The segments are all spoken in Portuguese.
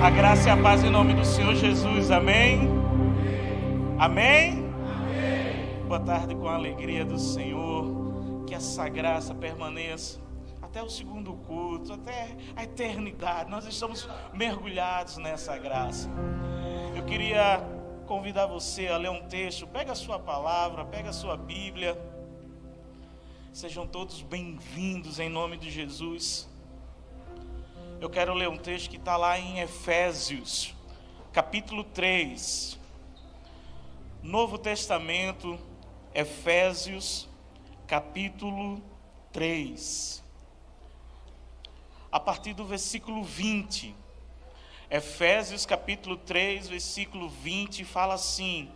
A graça e a paz em nome do Senhor Jesus, amém? Amém? Boa tarde, com a alegria do Senhor, que essa graça permaneça até o segundo culto, até a eternidade. Nós estamos mergulhados nessa graça. Eu queria convidar você a ler um texto. Pega a sua palavra, pega a sua Bíblia. Sejam todos bem-vindos em nome de Jesus. Eu quero ler um texto que está lá em Efésios, capítulo 3. Novo Testamento, Efésios, capítulo 3. A partir do versículo 20. Efésios, capítulo 3, versículo 20, fala assim: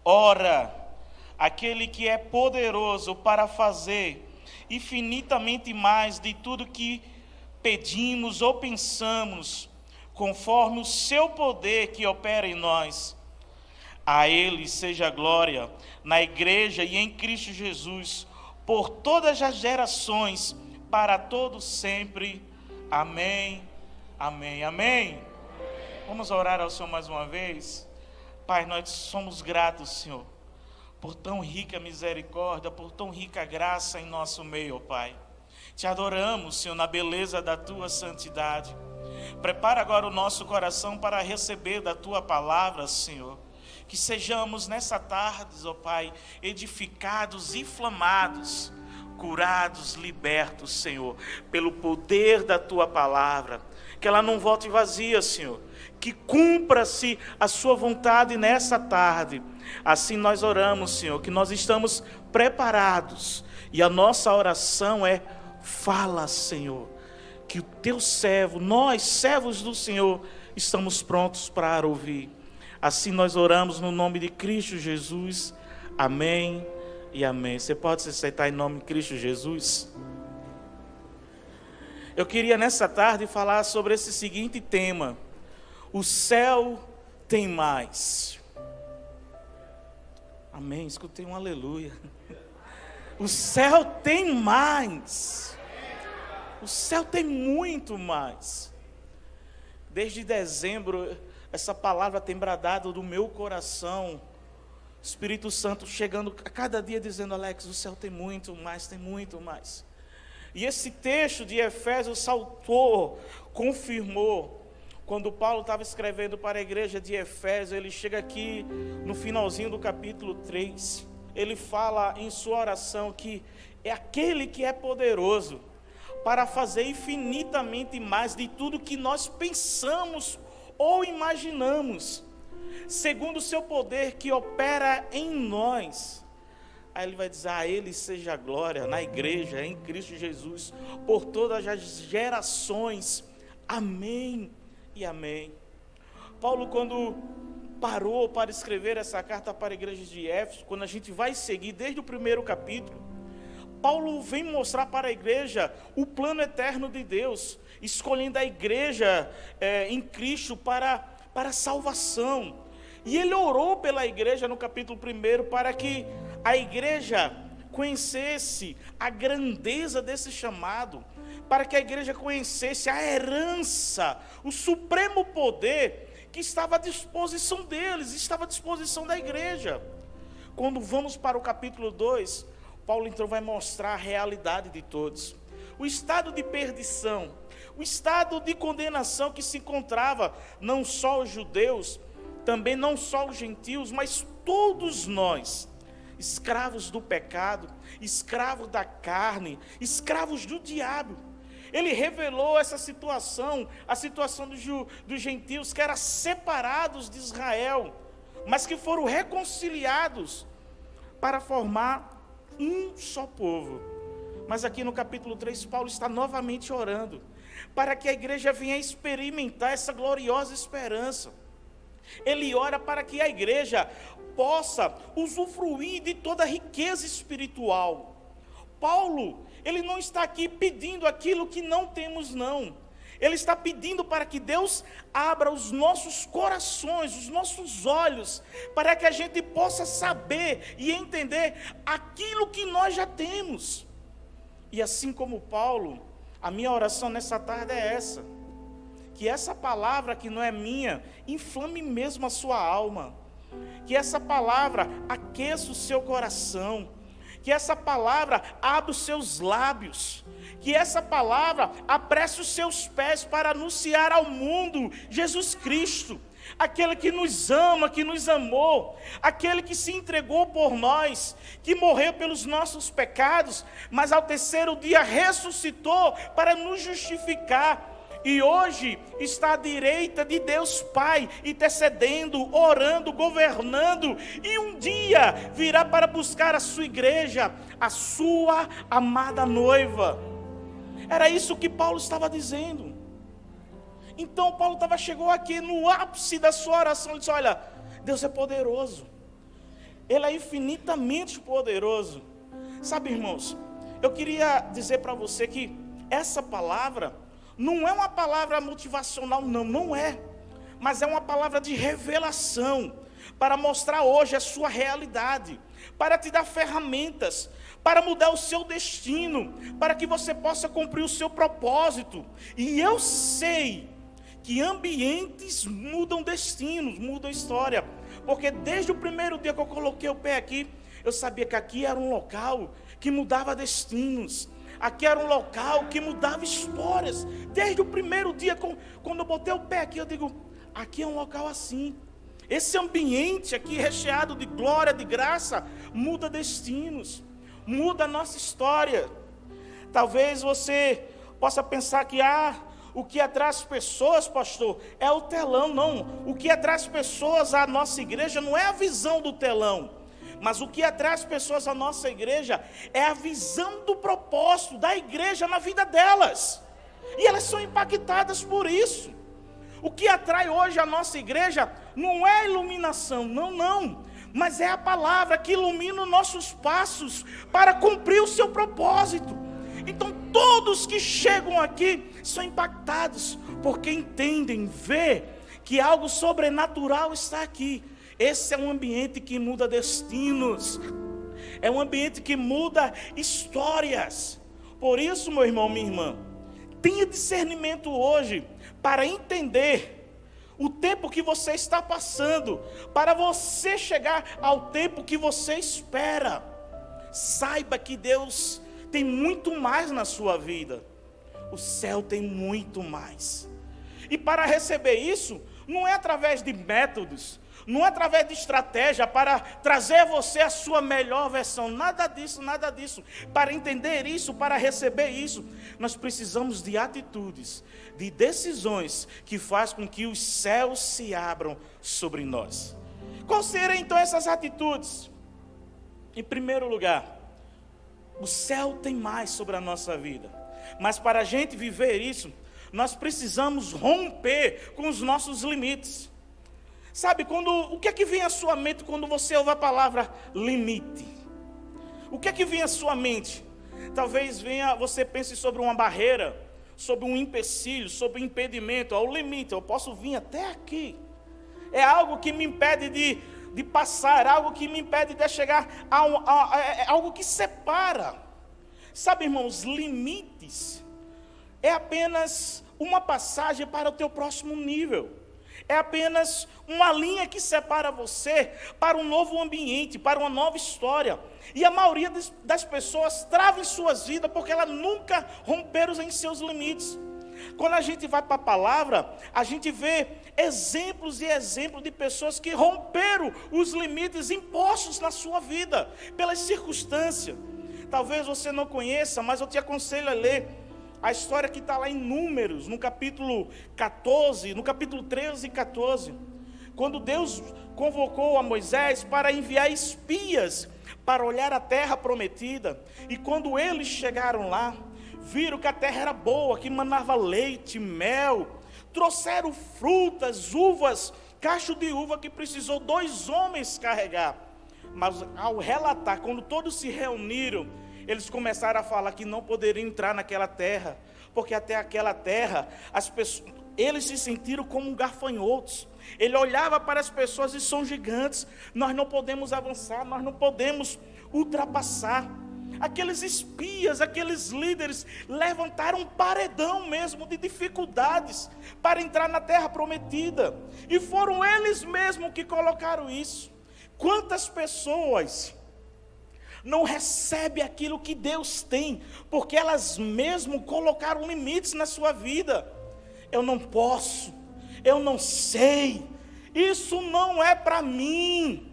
Ora, aquele que é poderoso para fazer infinitamente mais de tudo que pedimos ou pensamos, conforme o seu poder que opera em nós. A Ele seja a glória na igreja e em Cristo Jesus, por todas as gerações, para todos sempre. Amém, amém, amém. Vamos orar ao Senhor mais uma vez. Pai, nós somos gratos, Senhor, por tão rica misericórdia, por tão rica graça em nosso meio, Pai. Te adoramos, Senhor, na beleza da Tua santidade. Prepara agora o nosso coração para receber da Tua palavra, Senhor. Que sejamos nessa tarde, ó Pai, edificados, inflamados, curados, libertos, Senhor, pelo poder da Tua palavra. Que ela não volte vazia, Senhor. Que cumpra-se a Sua vontade nessa tarde. Assim nós oramos, Senhor, que nós estamos preparados. E a nossa oração é: fala, Senhor, que o Teu servo, nós, servos do Senhor, estamos prontos para ouvir. Assim nós oramos no nome de Cristo Jesus. Amém e amém. Você pode se aceitar em nome de Cristo Jesus? Eu queria nessa tarde falar sobre esse seguinte tema: o céu tem mais. Amém, escutei um aleluia. O céu tem mais. O céu tem muito mais. Desde dezembro, essa palavra tem bradado do meu coração. Espírito Santo chegando a cada dia dizendo: Alex, o céu tem muito mais, tem muito mais. E esse texto de Efésios saltou, confirmou. Quando Paulo estava escrevendo para a igreja de Efésios, ele chega aqui no finalzinho do capítulo 3. Ele fala em sua oração que é aquele que é poderoso para fazer infinitamente mais de tudo que nós pensamos ou imaginamos, segundo o seu poder que opera em nós. Aí ele vai dizer: a Ele seja a glória na igreja, em Cristo Jesus, por todas as gerações. Amém e amém. Paulo, quando parou para escrever essa carta para a igreja de Éfeso, quando a gente vai seguir desde o primeiro capítulo, Paulo vem mostrar para a igreja o plano eterno de Deus, escolhendo a igreja em Cristo para a salvação. E ele orou pela igreja no capítulo 1 para que a igreja conhecesse a grandeza desse chamado, para que a igreja conhecesse a herança, o supremo poder que estava à disposição deles, estava à disposição da igreja. Quando vamos para o capítulo 2, Paulo então vai mostrar a realidade de todos. O estado de perdição, o estado de condenação que se encontrava não só os judeus, também não só os gentios, mas todos nós, escravos do pecado, escravos da carne, escravos do diabo. Ele revelou essa situação, a situação dos gentios que eram separados de Israel, mas que foram reconciliados para formar um só povo. Mas aqui no capítulo 3, Paulo está novamente orando para que a igreja venha experimentar essa gloriosa esperança. Ele ora para que a igreja possa usufruir de toda a riqueza espiritual. Paulo, ele não está aqui pedindo aquilo que não temos, não. Ele está pedindo para que Deus abra os nossos corações, os nossos olhos, para que a gente possa saber e entender aquilo que nós já temos. E assim como Paulo, a minha oração nessa tarde é essa: que essa palavra que não é minha, inflame mesmo a sua alma. Que essa palavra aqueça o seu coração. Que essa palavra abra os seus lábios. Que essa palavra apresse os seus pés para anunciar ao mundo Jesus Cristo. Aquele que nos ama, que nos amou, aquele que se entregou por nós, que morreu pelos nossos pecados, mas ao terceiro dia ressuscitou para nos justificar. E hoje está à direita de Deus Pai, intercedendo, orando, governando, e um dia virá para buscar a sua igreja, a sua amada noiva. Era isso que Paulo estava dizendo. Então Paulo chegou aqui no ápice da sua oração. Ele disse: olha, Deus é poderoso. Ele é infinitamente poderoso. Sabe, irmãos, eu queria dizer para você que essa palavra não é uma palavra motivacional, não é. Mas é uma palavra de revelação, para mostrar hoje a sua realidade, para te dar ferramentas, para mudar o seu destino, para que você possa cumprir o seu propósito. E eu sei que ambientes mudam destinos, mudam história, porque desde o primeiro dia que eu coloquei o pé aqui, eu sabia que aqui era um local que mudava destinos, aqui era um local que mudava histórias. Desde o primeiro dia, quando eu botei o pé aqui, eu digo: aqui é um local assim. Esse ambiente aqui recheado de glória, de graça, muda destinos, muda a nossa história. Talvez você possa pensar que o que atrai as pessoas, pastor, é o telão. Não, o que atrai as pessoas à nossa igreja não é a visão do telão, mas o que atrai as pessoas à nossa igreja é a visão do propósito da igreja na vida delas, e elas são impactadas por isso. O que atrai hoje a nossa igreja não é a iluminação, não, mas é a palavra que ilumina os nossos passos para cumprir o seu propósito. Então todos que chegam aqui são impactados, porque entendem, vê que algo sobrenatural está aqui. Esse é um ambiente que muda destinos, é um ambiente que muda histórias. Por isso, meu irmão, minha irmã, tenha discernimento hoje para entender o tempo que você está passando, para você chegar ao tempo que você espera. Saiba que Deus tem muito mais na sua vida. O céu tem muito mais. E para receber isso, não é através de métodos, não é através de estratégia para trazer a você a sua melhor versão. Nada disso, nada disso. Para entender isso, para receber isso, nós precisamos de atitudes, de decisões que fazem com que os céus se abram sobre nós. Quais seriam então essas atitudes? Em primeiro lugar, o céu tem mais sobre a nossa vida, mas para a gente viver isso, nós precisamos romper com os nossos limites. Sabe, o que é que vem à sua mente quando você ouve a palavra limite? O que é que vem à sua mente? Talvez você pense sobre uma barreira, sobre um empecilho, sobre um impedimento. O limite, eu posso vir até aqui. É algo que me impede de passar, algo que me impede de chegar é algo que separa. Sabe, irmãos, limites é apenas uma passagem para o teu próximo nível. É apenas uma linha que separa você para um novo ambiente, para uma nova história. E a maioria das pessoas trava em suas vidas porque elas nunca romperam em seus limites. Quando a gente vai para a palavra, a gente vê exemplos e exemplos de pessoas que romperam os limites impostos na sua vida, pelas circunstâncias. Talvez você não conheça, mas eu te aconselho a ler a história que está lá em Números, no capítulo 14, no capítulo 13 e 14. Quando Deus convocou a Moisés para enviar espias para olhar a terra prometida. E quando eles chegaram lá, viram que a terra era boa, que manava leite, mel. Trouxeram frutas, uvas, cacho de uva que precisou 2 homens carregar. Mas ao relatar, quando todos se reuniram, eles começaram a falar que não poderiam entrar naquela terra, porque até aquela terra, eles se sentiram como gafanhotos. Ele olhava para as pessoas e são gigantes, nós não podemos avançar, nós não podemos ultrapassar. aqueles espias, aqueles líderes levantaram um paredão mesmo de dificuldades para entrar na terra prometida. E foram eles mesmos que colocaram isso. Quantas pessoas não recebem aquilo que Deus tem, porque elas mesmo colocaram limites na sua vida? Eu não posso, eu não sei, isso não é para mim.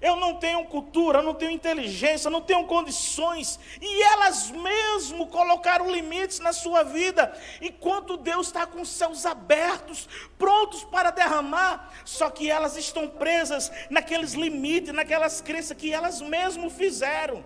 Eu não tenho cultura, eu não tenho inteligência, eu não tenho condições. E elas mesmo colocaram limites na sua vida, enquanto Deus está com os céus abertos, prontos para derramar. Só que elas estão presas naqueles limites, naquelas crenças que elas mesmo fizeram.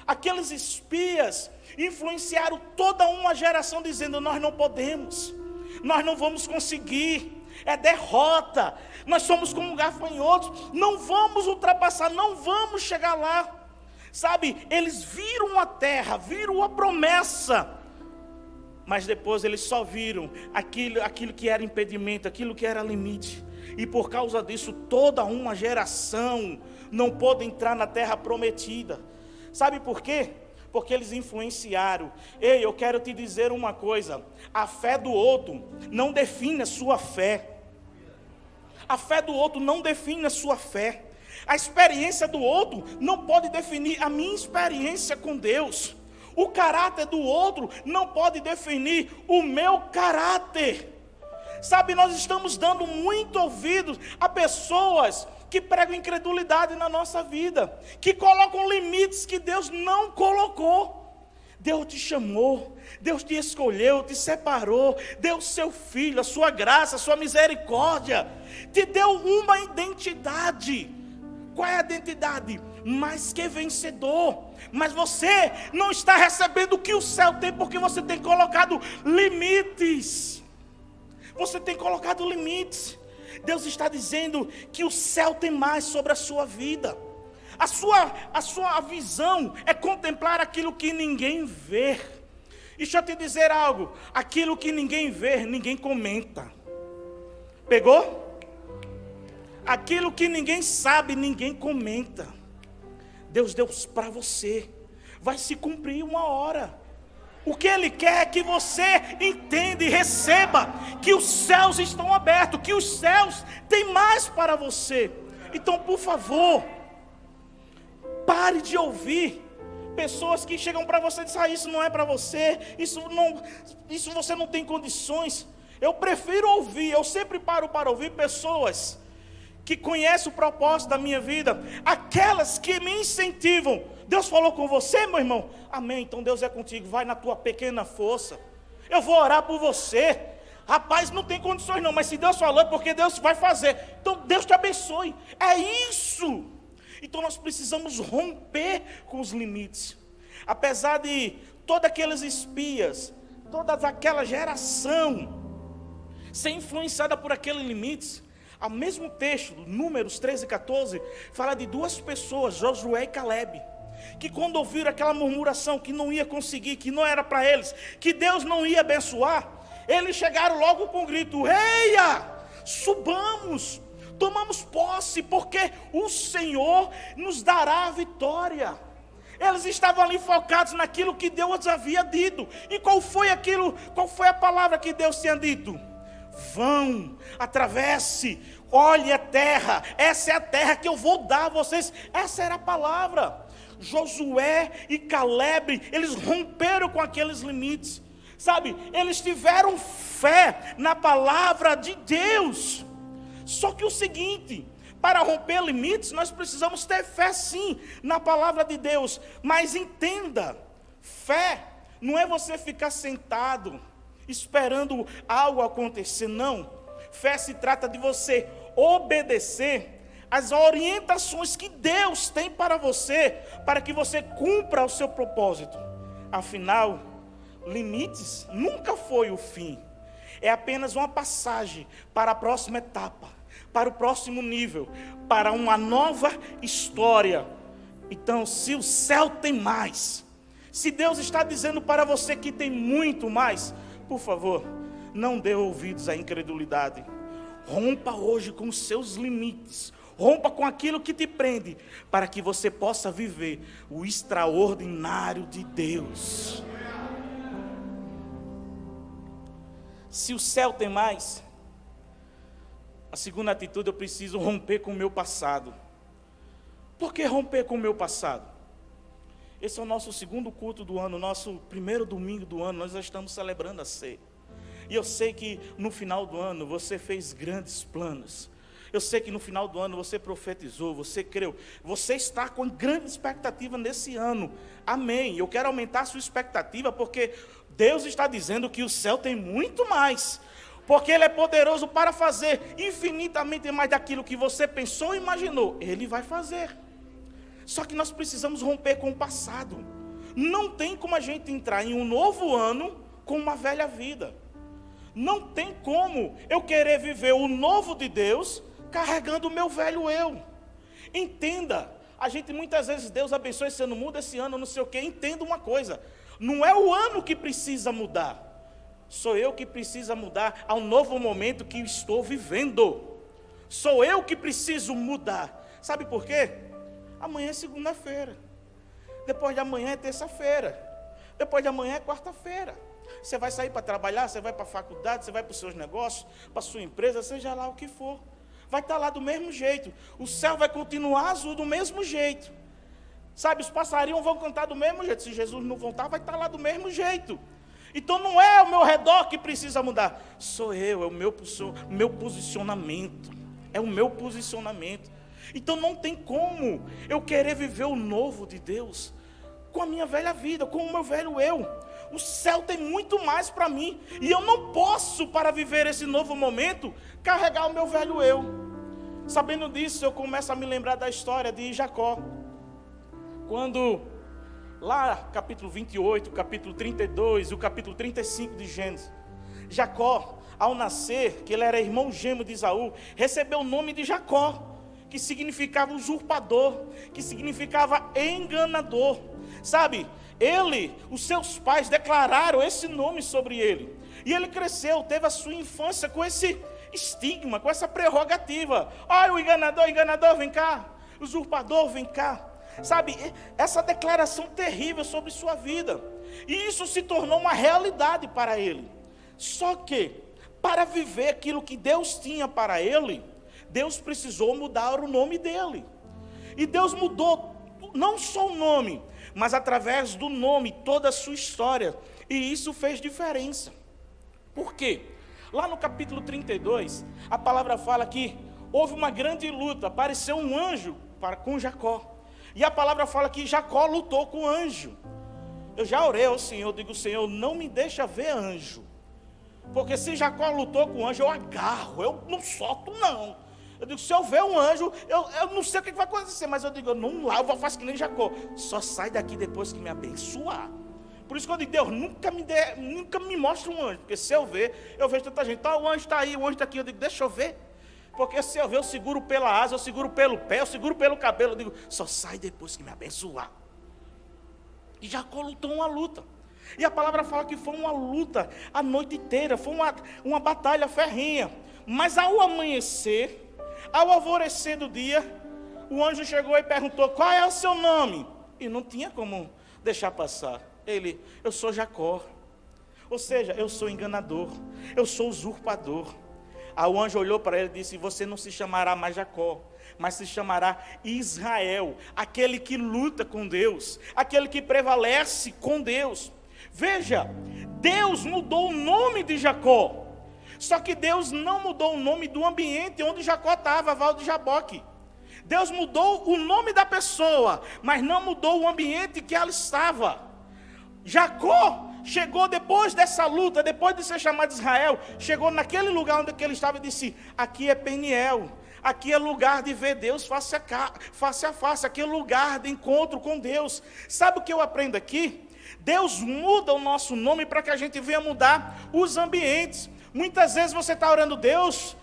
Aqueles espias influenciaram toda uma geração dizendo: nós não podemos, nós não vamos conseguir, é derrota, nós somos como gafanhotos, não vamos ultrapassar, não vamos chegar lá. Sabe, eles viram a terra, viram a promessa, mas depois eles só viram aquilo que era impedimento, aquilo que era limite. E por causa disso, toda uma geração não pôde entrar na terra prometida. Sabe por quê? Porque eles influenciaram. Ei, eu quero te dizer uma coisa: a fé do outro não define a sua fé. A fé do outro não define a sua fé. A experiência do outro não pode definir a minha experiência com Deus. O caráter do outro não pode definir o meu caráter. Sabe, nós estamos dando muito ouvido a pessoas que pregam incredulidade na nossa vida, que colocam limites que Deus não colocou. Deus te chamou, Deus te escolheu, te separou, deu o seu filho, a sua graça, a sua misericórdia, te deu uma identidade. Qual é a identidade? Mais que vencedor. Mas você não está recebendo o que o céu tem, porque você tem colocado limites. Você tem colocado limites. Deus está dizendo que o céu tem mais sobre a sua vida. A sua visão é contemplar aquilo que ninguém vê. Deixa eu te dizer algo: aquilo que ninguém vê, ninguém comenta. Pegou? Aquilo que ninguém sabe, ninguém comenta. Deus deu para você. Vai se cumprir uma hora. O que Ele quer é que você entenda e receba que os céus estão abertos, que os céus têm mais para você. Então, por favor, pare de ouvir pessoas que chegam para você e dizem: isso não é para você, isso você não tem condições. Eu prefiro ouvir, eu sempre paro para ouvir pessoas que conhecem o propósito da minha vida, aquelas que me incentivam. Deus falou com você, meu irmão? Amém, então Deus é contigo, vai na tua pequena força, eu vou orar por você. Rapaz, não tem condições não, mas se Deus falou é porque Deus vai fazer, então Deus te abençoe. É isso. Então nós precisamos romper com os limites. Apesar de todos aqueles espias, toda aquela geração ser influenciada por aqueles limites, ao mesmo texto, Números 13 e 14, fala de duas pessoas, Josué e Caleb, que quando ouviram aquela murmuração que não ia conseguir, que não era para eles, que Deus não ia abençoar, eles chegaram logo com um grito: eia, subamos, tomamos posse, porque o Senhor nos dará a vitória. Eles estavam ali focados naquilo que Deus havia dito. E qual foi a palavra que Deus tinha dito? Vão, atravesse, olhe a terra, essa é a terra que eu vou dar a vocês. Essa era a palavra. Josué e Caleb, eles romperam com aqueles limites. Sabe, eles tiveram fé na palavra de Deus. Só que o seguinte: para romper limites, nós precisamos ter fé sim na palavra de Deus. Mas entenda, fé não é você ficar sentado esperando algo acontecer, não. Fé se trata de você obedecer as orientações que Deus tem para você, para que você cumpra o seu propósito. Afinal, limites nunca foi o fim. É apenas uma passagem para a próxima etapa, para o próximo nível, para uma nova história. Então, se o céu tem mais, se Deus está dizendo para você que tem muito mais, por favor, não dê ouvidos à incredulidade. Rompa hoje com os seus limites. Rompa com aquilo que te prende, para que você possa viver o extraordinário de Deus. Se o céu tem mais, a segunda atitude, eu preciso romper com o meu passado. Por que romper com o meu passado? Esse é o nosso segundo culto do ano, nosso primeiro domingo do ano, nós já estamos celebrando a ceia. E eu sei que no final do ano você fez grandes planos. Eu sei que no final do ano você profetizou, você creu. Você está com grande expectativa nesse ano. Amém. Eu quero aumentar a sua expectativa, porque Deus está dizendo que o céu tem muito mais. Porque Ele é poderoso para fazer infinitamente mais daquilo que você pensou e imaginou. Ele vai fazer. Só que nós precisamos romper com o passado. Não tem como a gente entrar em um novo ano com uma velha vida. Não tem como eu querer viver o novo de Deus carregando o meu velho eu. Entenda, a gente muitas vezes, Deus abençoe, esse ano muda, esse ano não sei o quê. Entenda uma coisa, não é o ano que precisa mudar, sou eu que precisa mudar ao novo momento que estou vivendo. Sou eu que preciso mudar. Sabe por quê? Amanhã é segunda-feira, depois de amanhã é terça-feira, depois de amanhã é quarta-feira. Você vai sair para trabalhar, você vai para a faculdade, você vai para os seus negócios, para a sua empresa, seja lá o que for. Vai estar lá do mesmo jeito. O céu vai continuar azul do mesmo jeito. Sabe, os passarinhos vão cantar do mesmo jeito. Se Jesus não voltar, vai estar lá do mesmo jeito. Então não é o meu redor que precisa mudar. Sou eu, é o meu posicionamento. É o meu posicionamento. Então não tem como eu querer viver o novo de Deus com a minha velha vida, com o meu velho eu. O céu tem muito mais para mim. E eu não posso, para viver esse novo momento, carregar o meu velho eu. Sabendo disso, eu começo a me lembrar da história de Jacó. Quando, lá capítulo 28, capítulo 32 e o capítulo 35 de Gênesis, Jacó, ao nascer, que ele era irmão gêmeo de Esaú, recebeu o nome de Jacó, que significava usurpador, que significava enganador. Sabe, os seus pais declararam esse nome sobre ele. E ele cresceu, teve a sua infância com esse estigma, com essa prerrogativa. Olha o enganador, vem cá. Usurpador, vem cá. Sabe, essa declaração terrível sobre sua vida. E isso se tornou uma realidade para ele. Só que, para viver aquilo que Deus tinha para ele, Deus precisou mudar o nome dele. E Deus mudou não só o nome, mas através do nome, toda a sua história. E isso fez diferença. Por quê? Lá no capítulo 32, a palavra fala que houve uma grande luta, apareceu um anjo com Jacó. E a palavra fala que Jacó lutou com o anjo. Eu já orei ao Senhor, digo, Senhor, não me deixa ver anjo. Porque se Jacó lutou com o anjo, eu agarro, eu não solto não. Eu digo, se eu ver um anjo, eu não sei o que vai acontecer, mas eu digo, eu não lá, eu faço que nem Jacó. Só sai daqui depois que me abençoar. Por isso que eu digo, Deus, nunca me mostra um anjo. Porque se eu ver, eu vejo tanta gente, o anjo está aí, o anjo está aqui. Eu digo, deixa eu ver. Porque se eu ver, eu seguro pela asa, eu seguro pelo pé, eu seguro pelo cabelo. Eu digo, só sai depois que me abençoar. E Jacó lutou uma luta. E a palavra fala que foi uma luta a noite inteira, foi uma batalha ferrenha. Mas ao amanhecer, ao alvorecer do dia, o anjo chegou e perguntou, qual é o seu nome? E não tinha como deixar passar. Eu sou Jacó. Ou seja, eu sou enganador, eu sou usurpador. Aí o anjo olhou para ele e disse, você não se chamará mais Jacó, mas se chamará Israel, aquele que luta com Deus, aquele que prevalece com Deus. Veja, Deus mudou o nome de Jacó. Só que Deus não mudou o nome do ambiente onde Jacó estava, Val de Jaboque. Deus mudou o nome da pessoa, mas não mudou o ambiente que ela estava. Jacó chegou depois dessa luta, depois de ser chamado de Israel, chegou naquele lugar onde ele estava e disse, aqui é Peniel, aqui é lugar de ver Deus face a face, aqui é lugar de encontro com Deus. Sabe o que eu aprendo aqui? Deus muda o nosso nome para que a gente venha mudar os ambientes. Muitas vezes você está orando, Deus,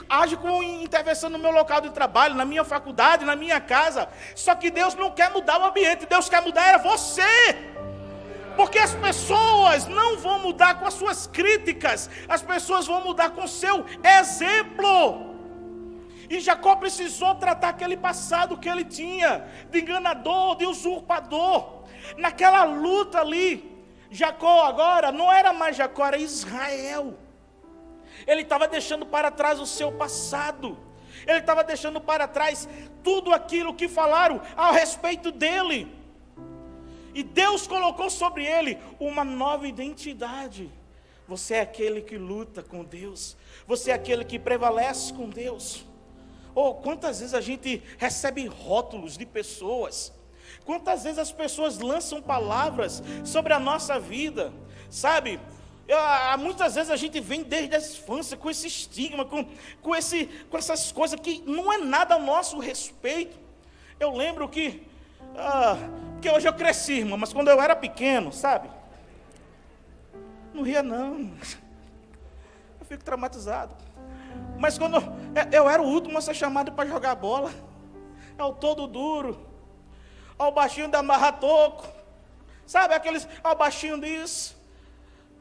age com intervenção no meu local de trabalho, na minha faculdade, na minha casa. Só que Deus não quer mudar o ambiente, Deus quer mudar você. Porque as pessoas não vão mudar com as suas críticas, as pessoas vão mudar com o seu exemplo. E Jacó precisou tratar aquele passado que ele tinha, de enganador, de usurpador. Naquela luta ali, Jacó agora não era mais Jacó, era Israel. Ele estava deixando para trás o seu passado. Ele estava deixando para trás tudo aquilo que falaram a respeito dele. E Deus colocou sobre ele uma nova identidade. Você é aquele que luta com Deus. Você é aquele que prevalece com Deus. Oh, quantas vezes a gente recebe rótulos de pessoas. Quantas vezes as pessoas lançam palavras sobre a nossa vida. Sabe? Muitas vezes a gente vem desde a infância com esse estigma, com essas coisas que não é nada a nosso respeito. Eu lembro que hoje eu cresci, irmão, mas quando eu era pequeno, sabe? Não ria não, eu fico traumatizado. Mas quando eu era o último a ser chamado para jogar bola, é o todo duro, é o baixinho da marra-toco, sabe, aqueles, é o baixinho disso.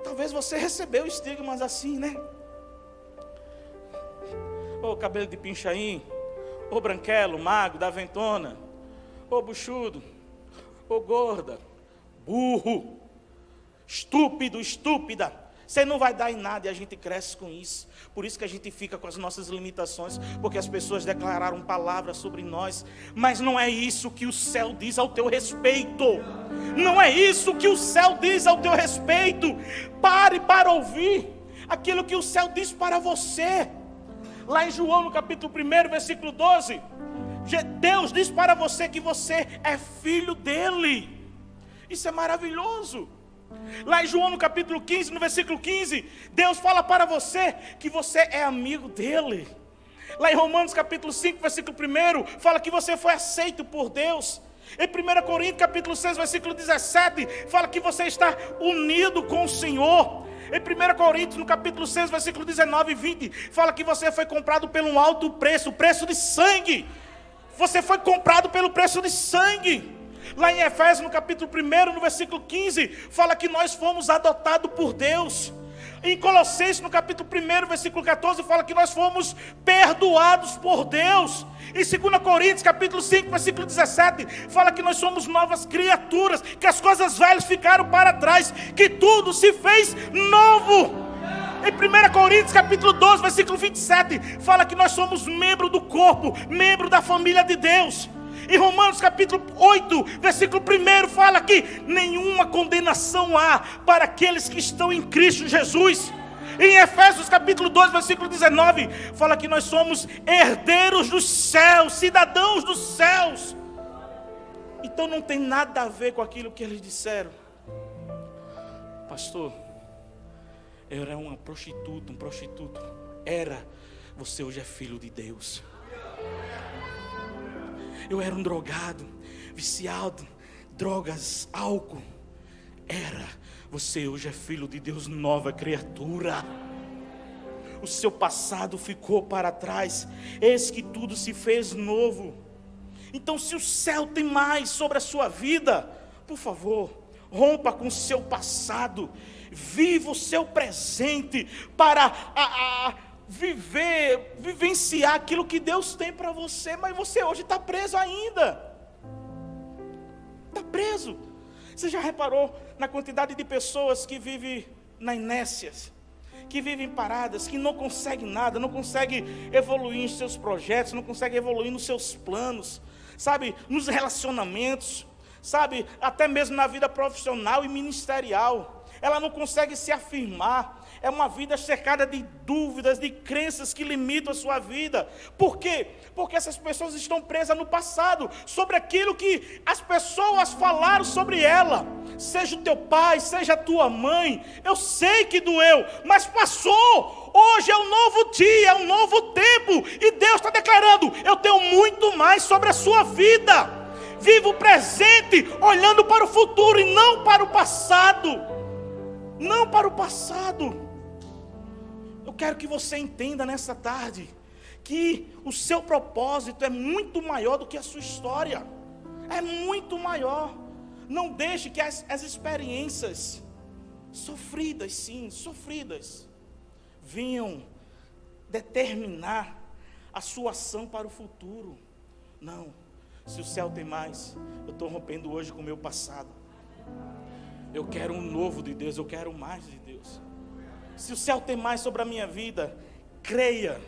Talvez você recebeu estigmas assim, né? Ô cabelo de pinchaim, ô branquelo, mago, da ventona, ô buchudo, ô gorda, burro, estúpido, estúpida. Você não vai dar em nada e a gente cresce com isso. Por isso que a gente fica com as nossas limitações, porque as pessoas declararam palavras sobre nós. Mas não é isso que o céu diz ao teu respeito. Não é isso que o céu diz ao teu respeito. Pare para ouvir aquilo que o céu diz para você. Lá em João, no capítulo 1, versículo 12, Deus diz para você que você é filho dele. Isso é maravilhoso. Lá em João, no capítulo 15, no versículo 15, Deus fala para você que você é amigo dele. Lá em Romanos, capítulo 5, versículo 1, fala que você foi aceito por Deus. Em 1 Coríntios, capítulo 6, versículo 17, fala que você está unido com o Senhor. Em 1 Coríntios, no capítulo 6, versículo 19 e 20, fala que você foi comprado por um alto preço, preço de sangue. Você foi comprado pelo preço de sangue. Lá em Efésios, no capítulo 1, no versículo 15, fala que nós fomos adotados por Deus. Em Colossenses, no capítulo 1, versículo 14, fala que nós fomos perdoados por Deus. Em 2 Coríntios, capítulo 5, versículo 17, fala que nós somos novas criaturas, que as coisas velhas ficaram para trás, que tudo se fez novo. Em 1 Coríntios, capítulo 12, versículo 27, fala que nós somos membro do corpo, membro da família de Deus. Em Romanos capítulo 8, versículo 1, fala que nenhuma condenação há para aqueles que estão em Cristo Jesus. Em Efésios capítulo 2, versículo 19, fala que nós somos herdeiros dos céus, cidadãos dos céus. Então não tem nada a ver com aquilo que eles disseram. Pastor, eu era uma prostituta, um prostituto. Você hoje é filho de Deus. Eu era um drogado, viciado, drogas, álcool. Você hoje é filho de Deus, nova criatura. O seu passado ficou para trás, eis que tudo se fez novo. Então, se o céu tem mais sobre a sua vida, por favor, rompa com o seu passado, viva o seu presente para vivenciar aquilo que Deus tem para você. Mas você hoje está preso ainda. Está preso. Você já reparou na quantidade de pessoas que vivem na inércia, que vivem paradas, que não conseguem nada, não conseguem evoluir em seus projetos, não conseguem evoluir nos seus planos, sabe, nos relacionamentos, sabe, até mesmo na vida profissional e ministerial. Ela não consegue se afirmar. É uma vida cercada de dúvidas, de crenças que limitam a sua vida. Por quê? Porque essas pessoas estão presas no passado, sobre aquilo que as pessoas falaram sobre ela. Seja o teu pai, seja a tua mãe. Eu sei que doeu, mas passou. Hoje é um novo dia, é um novo tempo. E Deus está declarando: eu tenho muito mais sobre a sua vida. Viva o presente, olhando para o futuro e não para o passado. Não para o passado. Eu quero que você entenda nessa tarde que o seu propósito é muito maior do que a sua história. É muito maior. Não deixe que as experiências sofridas, sim, sofridas, venham determinar a sua ação para o futuro. Não, se o céu tem mais, eu estou rompendo hoje com o meu passado. Eu quero um novo de Deus, eu quero mais de Deus. Se o céu tem mais sobre a minha vida, creia.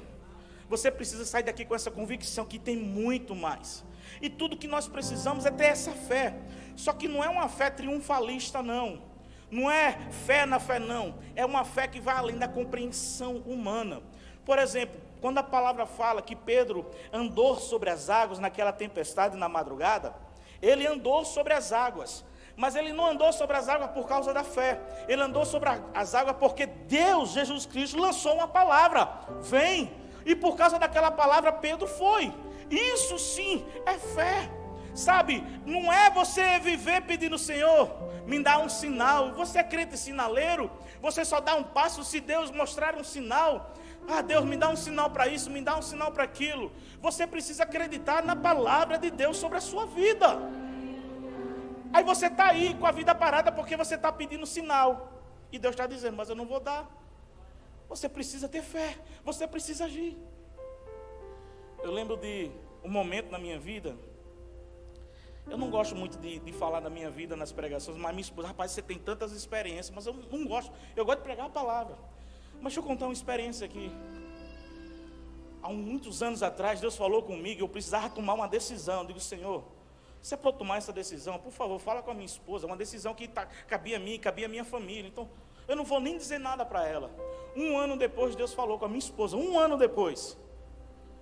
Você precisa sair daqui com essa convicção que tem muito mais. E tudo que nós precisamos é ter essa fé. Só que não é uma fé triunfalista, não. Não é fé na fé, não. É uma fé que vai além da compreensão humana. Por exemplo, quando a palavra fala que Pedro andou sobre as águas naquela tempestade na madrugada, ele andou sobre as águas. Mas ele não andou sobre as águas por causa da fé. Ele andou sobre as águas porque Deus, Jesus Cristo, lançou uma palavra. Vem. E por causa daquela palavra, Pedro foi. Isso sim é fé. Sabe, não é você viver pedindo, Senhor, me dá um sinal. Você é crente sinaleiro? Você só dá um passo se Deus mostrar um sinal. Ah, Deus, me dá um sinal para isso, me dá um sinal para aquilo. Você precisa acreditar na palavra de Deus sobre a sua vida. Aí você está aí com a vida parada porque você está pedindo sinal. E Deus está dizendo, mas eu não vou dar. Você precisa ter fé, você precisa agir. Eu lembro de um momento na minha vida. Eu não gosto muito de falar da minha vida nas pregações, mas minha esposa, rapaz, você tem tantas experiências, mas eu não gosto. Eu gosto de pregar a palavra. Mas deixa eu contar uma experiência aqui. Há muitos anos atrás, Deus falou comigo, eu precisava tomar uma decisão. Eu digo, Senhor, se é para eu tomar essa decisão, por favor, fala com a minha esposa. Uma decisão que cabia a mim, cabia a minha família. Então, eu não vou nem dizer nada para ela. Um ano depois, Deus falou com a minha esposa. Um ano depois.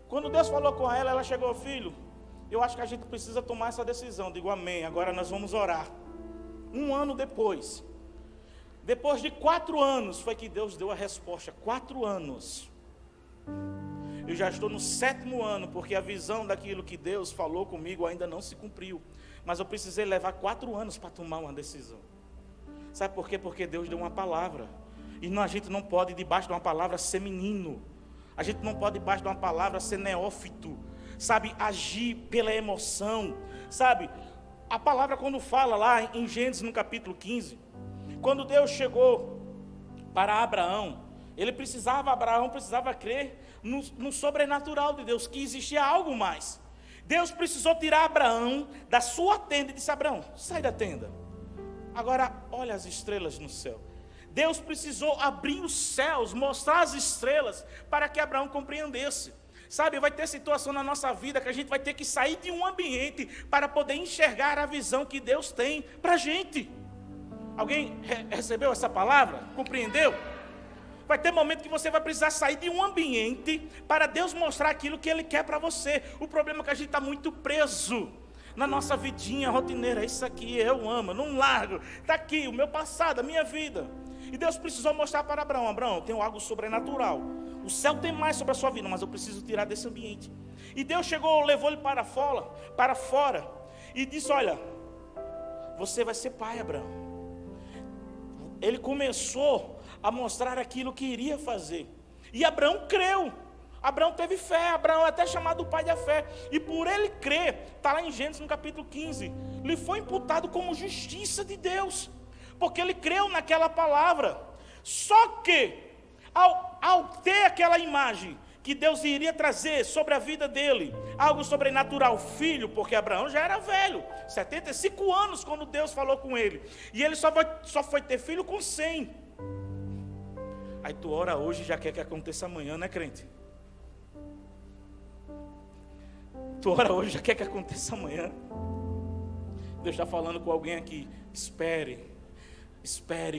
Quando Deus falou com ela, ela chegou, filho, eu acho que a gente precisa tomar essa decisão. Eu digo, amém, agora nós vamos orar. Um ano depois. Depois de 4 anos, foi que Deus deu a resposta. 4 anos. Eu já estou no 7º ano, porque a visão daquilo que Deus falou comigo ainda não se cumpriu. Mas eu precisei levar 4 anos para tomar uma decisão. Sabe por quê? Porque Deus deu uma palavra. E a gente não pode, debaixo de uma palavra, ser menino. A gente não pode, debaixo de uma palavra, ser neófito. Sabe, agir pela emoção. Sabe, a palavra quando fala lá em Gênesis, no capítulo 15, quando Deus chegou para Abraão precisava crer no sobrenatural de Deus, que existia algo mais. Deus precisou tirar Abraão da sua tenda e disse, Abraão, sai da tenda. Agora, olha as estrelas no céu. Deus precisou abrir os céus, mostrar as estrelas, para que Abraão compreendesse. Sabe, vai ter situação na nossa vida que a gente vai ter que sair de um ambiente para poder enxergar a visão que Deus tem para a gente. Alguém recebeu essa palavra? Compreendeu? Vai ter momento que você vai precisar sair de um ambiente para Deus mostrar aquilo que Ele quer para você. O problema é que a gente está muito preso na nossa vidinha rotineira. Isso aqui eu amo, eu não largo. Está aqui o meu passado, a minha vida. E Deus precisou mostrar para Abraão, Abraão, eu tenho algo sobrenatural. O céu tem mais sobre a sua vida, mas eu preciso tirar desse ambiente. E Deus chegou, levou ele para fora e disse, olha, você vai ser pai, Abraão. Ele começou a mostrar aquilo que iria fazer. E Abraão creu. Abraão teve fé. Abraão é até chamado o pai da fé. E por ele crer, está lá em Gênesis no capítulo 15, lhe foi imputado como justiça de Deus, porque ele creu naquela palavra. Só que ao ter aquela imagem que Deus iria trazer sobre a vida dele, algo sobrenatural, filho, porque Abraão já era velho, 75 anos quando Deus falou com ele, e ele só foi ter filho com 100. Aí tu ora hoje e já quer que aconteça amanhã, né, crente? Tu ora hoje e já quer que aconteça amanhã. Deus está falando com alguém aqui, espere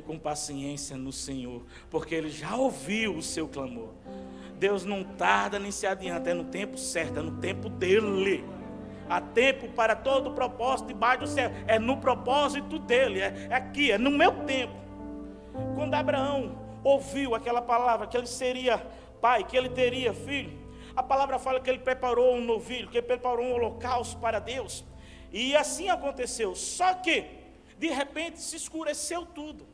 com paciência no Senhor, porque Ele já ouviu o seu clamor. Deus não tarda nem se adianta, é no tempo certo, é no tempo dEle. Há tempo para todo propósito debaixo do céu, é no propósito dEle, é aqui, é no meu tempo. Quando Abraão ouviu aquela palavra, que ele seria pai, que ele teria filho, a palavra fala que ele preparou um novilho, que ele preparou um holocausto para Deus, e assim aconteceu. Só que, de repente, se escureceu tudo.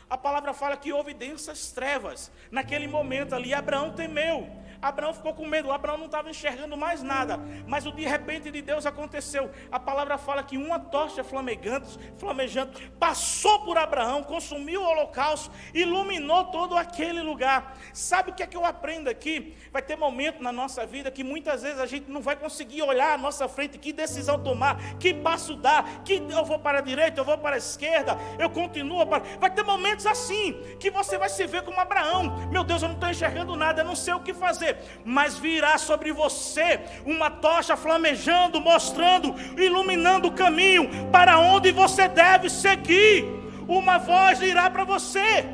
A palavra fala que houve densas trevas. Naquele momento ali, Abraão temeu. Abraão ficou com medo, Abraão não estava enxergando mais nada, mas o de repente de Deus aconteceu. A palavra fala que uma tocha flamejante passou por Abraão, consumiu o holocausto, iluminou todo aquele lugar. Sabe o que é que eu aprendo aqui? Vai ter momento na nossa vida que muitas vezes a gente não vai conseguir olhar à nossa frente, que decisão tomar, que passo dar, que eu vou para a direita, eu vou para a esquerda, eu continuo para... Vai ter momentos assim, que você vai se ver como Abraão. Meu Deus, eu não estou enxergando nada, eu não sei o que fazer. Mas virá sobre você uma tocha flamejando, mostrando, iluminando o caminho para onde você deve seguir. Uma voz irá para você,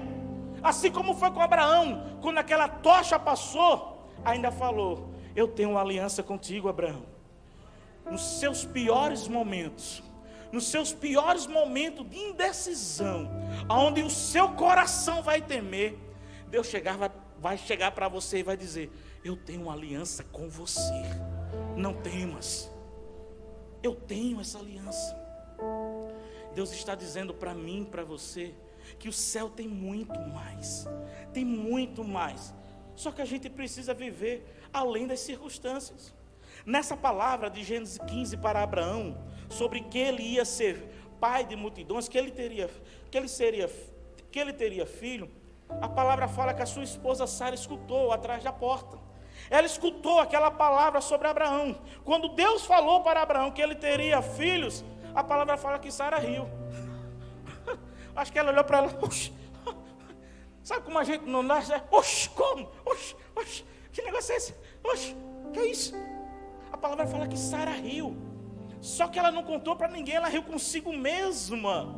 assim como foi com Abraão. Quando aquela tocha passou, ainda falou: eu tenho uma aliança contigo, Abraão. Nos seus piores momentos, de indecisão, onde o seu coração vai temer, Deus vai chegar para você e vai dizer: eu tenho uma aliança com você, não temas, eu tenho essa aliança. Deus está dizendo para mim, para você, que o céu tem muito mais, só que a gente precisa viver além das circunstâncias. Nessa palavra de Gênesis 15 para Abraão, sobre que ele ia ser pai de multidões, que ele teria filho, a palavra fala que a sua esposa Sara escutou atrás da porta. Ela escutou aquela palavra sobre Abraão. Quando Deus falou para Abraão que ele teria filhos, a palavra fala que Sara riu. Acho que ela olhou para ela: oxe, sabe como a gente não nasce? Oxe, como? Oxe, que negócio é esse? Oxe, que é isso? A palavra fala que Sara riu. Só que ela não contou para ninguém, ela riu consigo mesma.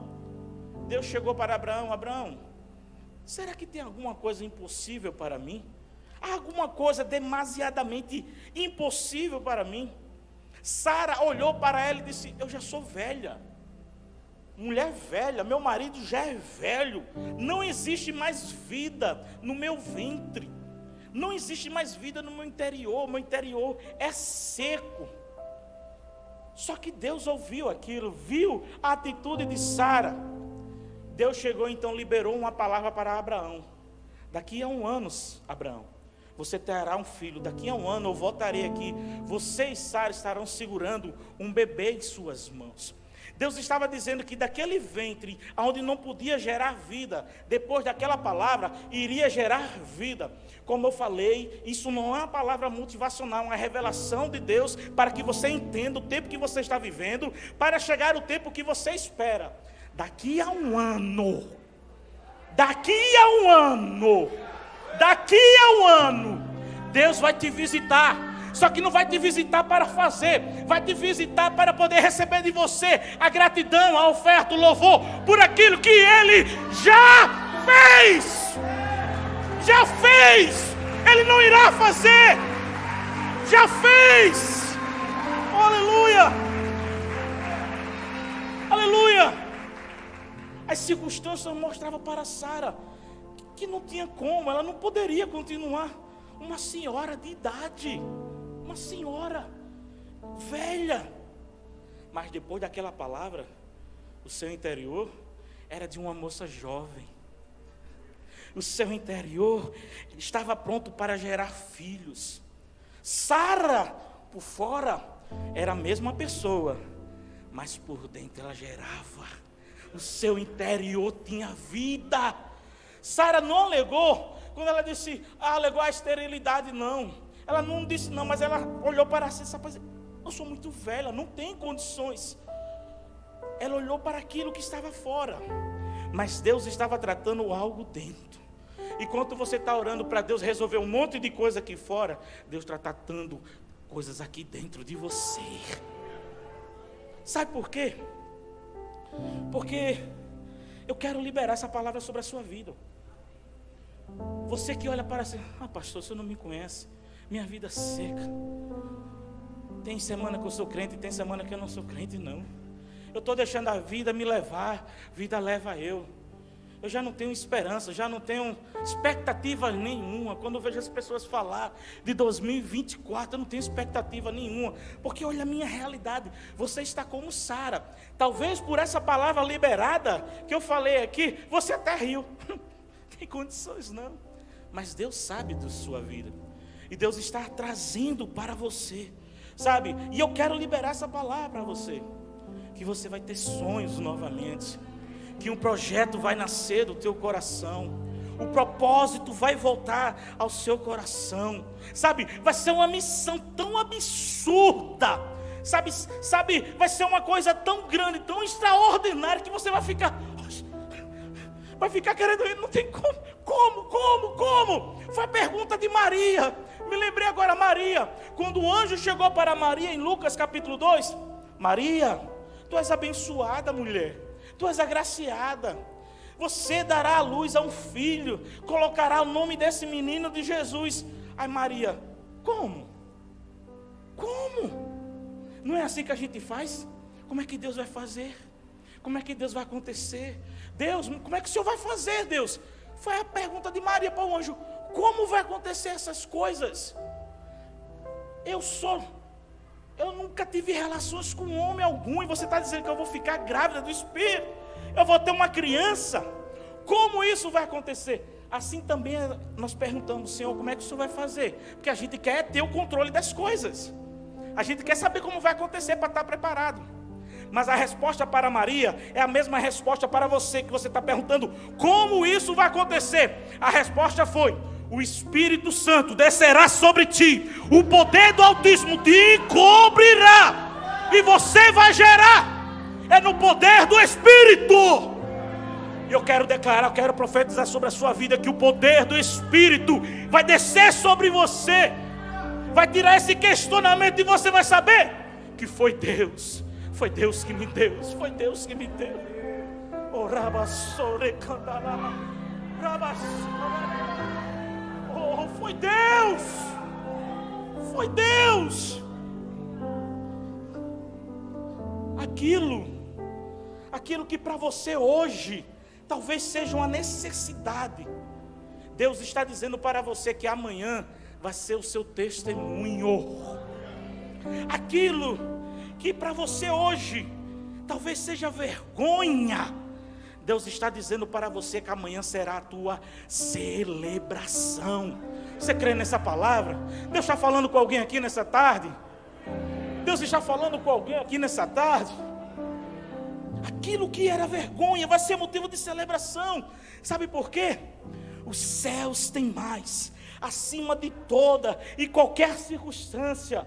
Deus chegou para Abraão: Abraão, será que tem alguma coisa impossível para mim? Há alguma coisa demasiadamente impossível para mim? Sara olhou para ela e disse: eu já sou velha, mulher velha, meu marido já é velho, não existe mais vida no meu ventre, não existe mais vida no meu interior é seco. Só que Deus ouviu aquilo, viu a atitude de Sara. Deus chegou então, liberou uma palavra para Abraão: daqui a 1 ano, Abraão, você terá um filho. Daqui a 1 ano eu voltarei aqui, você e Sara estarão segurando um bebê em suas mãos. Deus estava dizendo que daquele ventre, onde não podia gerar vida, depois daquela palavra, iria gerar vida. Como eu falei, isso não é uma palavra motivacional, é uma revelação de Deus, para que você entenda o tempo que você está vivendo, para chegar o tempo que você espera. Daqui a 1 ano, Deus vai te visitar. Só que não vai te visitar para fazer, vai te visitar para poder receber de você a gratidão, a oferta, o louvor, por aquilo que Ele já fez, Ele não irá fazer, já fez. Aleluia. As circunstâncias mostravam para Sara que não tinha como, ela não poderia continuar. Uma senhora de idade, uma senhora velha, mas depois daquela palavra, o seu interior era de uma moça jovem. O seu interior estava pronto para gerar filhos. Sara, por fora, era a mesma pessoa, mas por dentro ela gerava. O seu interior tinha vida. Sara não alegou, quando ela disse, alegou a esterilidade, não. Ela não disse não, mas ela olhou para si, sabe, eu sou muito velha, não tenho condições. Ela olhou para aquilo que estava fora, mas Deus estava tratando algo dentro. Enquanto você está orando para Deus resolver um monte de coisa aqui fora, Deus está tratando coisas aqui dentro de você. Sabe por quê? Porque eu quero liberar essa palavra sobre a sua vida. Você que olha para si, pastor, você não me conhece, minha vida é seca. Tem semana que eu sou crente, tem semana que eu não sou crente, não. Eu estou deixando a vida me levar, a vida leva eu. Eu já não tenho esperança, já não tenho expectativa nenhuma. Quando eu vejo as pessoas falar de 2024, eu não tenho expectativa nenhuma. Porque olha a minha realidade, você está como Sara. Talvez por essa palavra liberada que eu falei aqui, você até riu. Não tem condições não. Mas Deus sabe da sua vida. E Deus está trazendo para você, sabe? E eu quero liberar essa palavra para você, que você vai ter sonhos novamente, que um projeto vai nascer do teu coração, o propósito vai voltar ao seu coração, sabe? Vai ser uma missão tão absurda, sabe? Vai ser uma coisa tão grande, tão extraordinária, que você vai ficar querendo ir, não tem como? Foi a pergunta de Maria. Me lembrei agora, Maria, quando o anjo chegou para Maria em Lucas capítulo 2, Maria, tu és abençoada, mulher, tu és agraciada, você dará à luz a um filho, colocará o nome desse menino de Jesus. Ai, Maria, como? Não é assim que a gente faz? Como é que Deus vai fazer? Como é que Deus vai acontecer? Deus, como é que o Senhor vai fazer, Deus? Foi a pergunta de Maria para o anjo. Como vai acontecer essas coisas? Eu nunca tive relações com homem algum, e você está dizendo que eu vou ficar grávida do Espírito, eu vou ter uma criança. Como isso vai acontecer? Assim também nós perguntamos, Senhor, como é que o Senhor vai fazer? Porque a gente quer ter o controle das coisas, a gente quer saber como vai acontecer para estar preparado. Mas a resposta para Maria é a mesma resposta para você, que você está perguntando, como isso vai acontecer? A resposta foi: o Espírito Santo descerá sobre ti, o poder do Altíssimo te cobrirá, e você vai gerar. É no poder do Espírito. Eu quero declarar, eu quero profetizar sobre a sua vida, que o poder do Espírito vai descer sobre você, vai tirar esse questionamento, e você vai saber que foi Deus que me deu, foi Deus que me deu. Oh, foi Deus. Aquilo que para você hoje talvez seja uma necessidade, Deus está dizendo para você que amanhã vai ser o seu testemunho. Aquilo que para você hoje talvez seja vergonha, Deus está dizendo para você que amanhã será a tua celebração. Você crê nessa palavra? Deus está falando com alguém aqui nessa tarde? Deus está falando com alguém aqui nessa tarde? Aquilo que era vergonha vai ser motivo de celebração. Sabe por quê? Os céus têm mais, acima de toda e qualquer circunstância.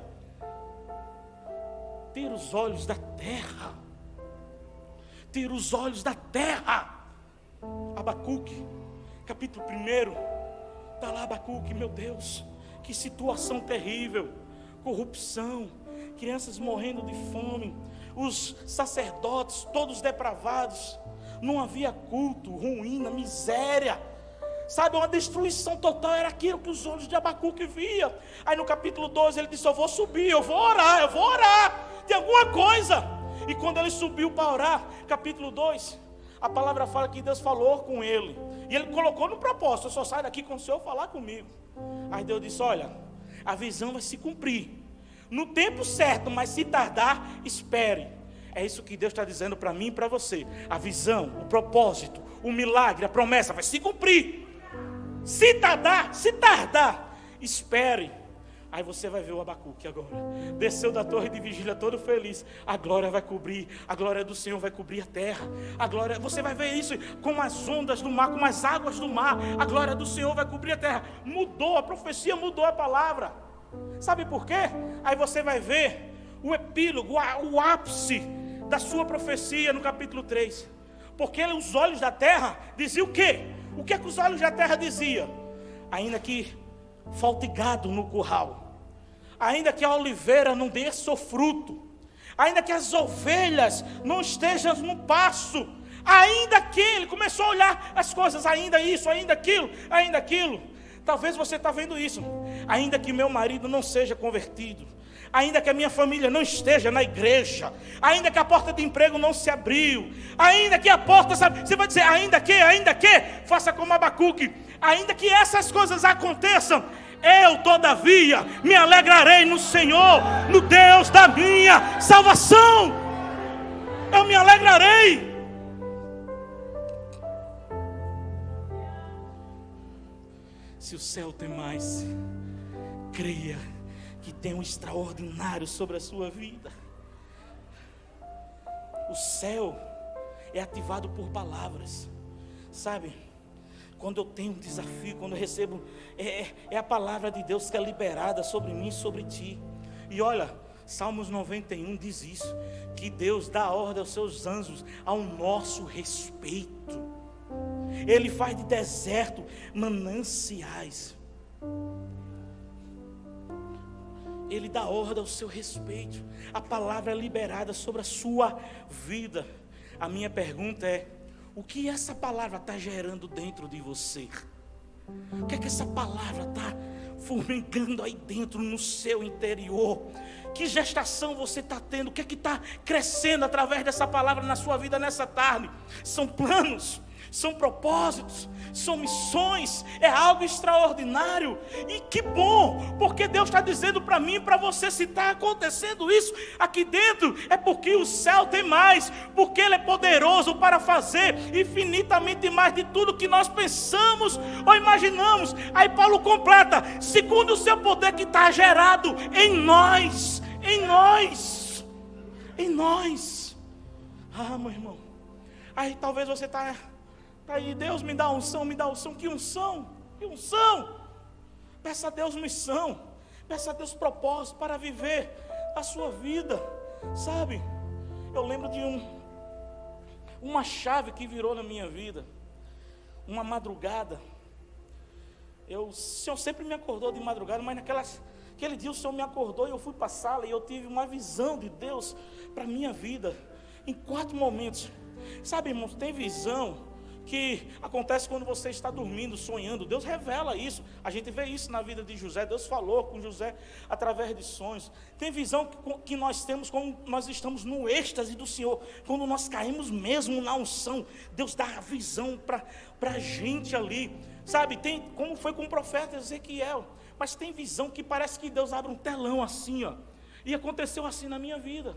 Tira os olhos da terra. Tira os olhos da terra. Abacuque, capítulo 1. Está lá Abacuque, meu Deus, que situação terrível. Corrupção, crianças morrendo de fome, os sacerdotes todos depravados. Não havia culto, ruína, miséria. Sabe, uma destruição total. Era aquilo que os olhos de Abacuque via. Aí no capítulo 12 ele disse: eu vou subir, eu vou orar. Tem alguma coisa. E quando ele subiu para orar, capítulo 2, a palavra fala que Deus falou com ele, e ele colocou no propósito: eu só saio daqui quando o Senhor falar comigo. Aí Deus disse: olha, a visão vai se cumprir no tempo certo, mas se tardar, espere. É isso que Deus está dizendo para mim e para você. A visão, o propósito, o milagre, a promessa vai se cumprir. Se tardar, espere. Aí você vai ver o Abacuque agora. Desceu da torre de vigília todo feliz. A glória vai cobrir, a glória do Senhor vai cobrir a terra. A glória, você vai ver isso com as ondas do mar, com as águas do mar. A glória do Senhor vai cobrir a terra. Mudou, a profecia mudou a palavra. Sabe por quê? Aí você vai ver o epílogo, o ápice da sua profecia no capítulo 3. Porque os olhos da terra diziam o quê? O que é que os olhos da terra diziam? Ainda que falte gado no curral, ainda que a oliveira não dê seu fruto, ainda que as ovelhas não estejam no pasto, ainda que ele começou a olhar as coisas, ainda isso, ainda aquilo. Talvez você está vendo isso. Ainda que meu marido não seja convertido, ainda que a minha família não esteja na igreja, ainda que a porta de emprego não se abriu, ainda que a porta, sabe, você vai dizer, ainda que, faça como Abacuque, ainda que essas coisas aconteçam, eu todavia me alegrarei no Senhor, no Deus da minha salvação. Eu me alegrarei. Se o céu tem mais, creia que tem um extraordinário sobre a sua vida. O céu é ativado por palavras, sabe? Quando eu tenho um desafio, quando eu recebo, é a palavra de Deus que é liberada sobre mim e sobre ti. E olha, Salmos 91 diz isso, que Deus dá ordem aos seus anjos ao nosso respeito. Ele faz de deserto mananciais. Ele dá ordem ao seu respeito. A palavra é liberada sobre a sua vida. A minha pergunta é: o que essa palavra está gerando dentro de você? O que é que essa palavra está formigando aí dentro no seu interior? Que gestação você está tendo? O que é que está crescendo através dessa palavra na sua vida nessa tarde? São planos, são propósitos, são missões, é algo extraordinário. E que bom, porque Deus está dizendo para mim e para você: se está acontecendo isso aqui dentro, é porque o céu tem mais, porque Ele é poderoso para fazer infinitamente mais de tudo que nós pensamos ou imaginamos. Aí Paulo completa: segundo o seu poder que está gerado em nós. Ah, meu irmão, aí talvez você está aí: Deus, me dá unção, me dá unção. Que unção? Que unção? Peça a Deus missão, peça a Deus propósito para viver a sua vida, sabe? Eu lembro de uma chave que virou na minha vida. Uma madrugada, o Senhor sempre me acordou de madrugada, mas aquele dia o Senhor me acordou e eu fui para a sala e eu tive uma visão de Deus para a minha vida, em 4 momentos. Sabe, irmãos, tem visão que acontece quando você está dormindo, sonhando. Deus revela isso. A gente vê isso na vida de José. Deus falou com José através de sonhos. Tem visão que nós temos quando nós estamos no êxtase do Senhor, quando nós caímos mesmo na unção. Deus dá a visão para a gente ali, sabe? Tem, como foi com o profeta Ezequiel. Mas tem visão que parece que Deus abre um telão assim, ó. E aconteceu assim na minha vida.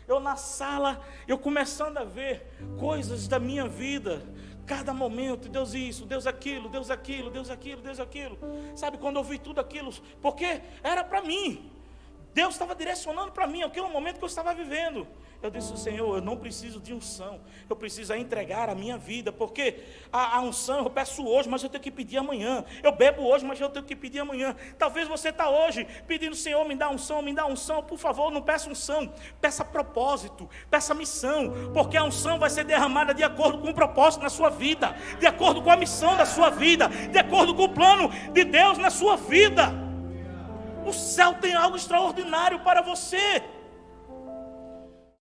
Eu na sala, eu começando a ver coisas da minha vida, cada momento, Deus isso, Deus aquilo, Deus aquilo, Deus aquilo, Deus aquilo. Sabe, quando eu vi tudo aquilo, porque era para mim. Deus estava direcionando para mim aquele momento que eu estava vivendo. Eu disse: Senhor, eu não preciso de unção, eu preciso entregar a minha vida, porque a unção eu peço hoje, mas eu tenho que pedir amanhã. Eu bebo hoje, mas eu tenho que pedir amanhã. Talvez você está hoje pedindo: Senhor, me dá unção, por favor, não peça unção, peça propósito, peça missão, porque a unção vai ser derramada de acordo com o propósito na sua vida, de acordo com a missão da sua vida, de acordo com o plano de Deus na sua vida. O céu tem algo extraordinário para você.